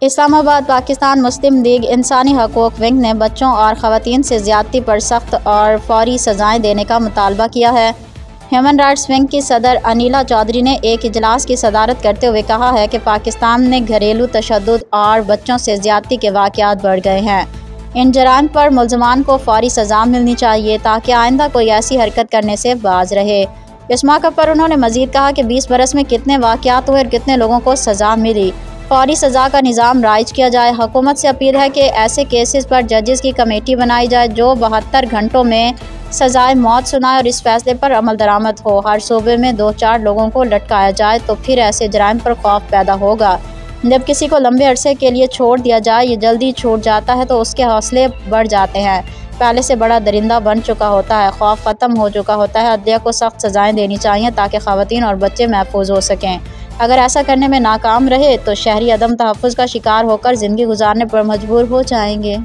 इस्लामाबाद पाकिस्तान मुस्लिम league इंसानी हकूक़ wing ने बच्चों और ख़वातीन से ज़्यादती पर सख्त और फौरी सज़ाएँ देने का मुतालबा किया है। ह्यूमन राइट्स विंग की सदर अनिला चौधरी ने एक इजलास की सदारत करते हुए कहा है कि पाकिस्तान में घरेलू तशद्दुद और बच्चों से ज़्यादती के वाक़यात बढ़ गए हैं। इन जराइम पर मुल्ज़मान को फौरी सज़ा मिलनी चाहिए ताकि आइंदा कोई ऐसी हरकत करने से बाज रहे। इस मौके पर उन्होंने मज़ीद कहा कि 20 बरस में कितने वाक़यात हुए और कितने लोगों को सज़ा मिली। फौरी सज़ा का निज़ाम राइज किया जाए। हुकूमत से अपील है कि ऐसे केसेस पर जजेस की कमेटी बनाई जाए जो 72 घंटों में सज़ाए मौत सुनाए और इस फैसले पर अमल दरामद हो। हर सूबे में 2-4 लोगों को लटकाया जाए तो फिर ऐसे जराइम पर खौफ पैदा होगा। जब किसी को लंबे अरसे के लिए छोड़ दिया जाए या जल्दी छूट जाता है तो उसके हौसले बढ़ जाते हैं। पहले से बड़ा दरिंदा बन चुका होता है, खौफ ख़त्म हो चुका होता है। अदलिया को सख्त सज़ाएँ देनी चाहिए ताकि ख़वातीन और बच्चे महफूज हो सकें। अगर ऐसा करने में नाकाम रहे तो शहरी अदम तहफ़्फ़ुज़ का शिकार होकर ज़िंदगी गुजारने पर मजबूर हो जाएंगे।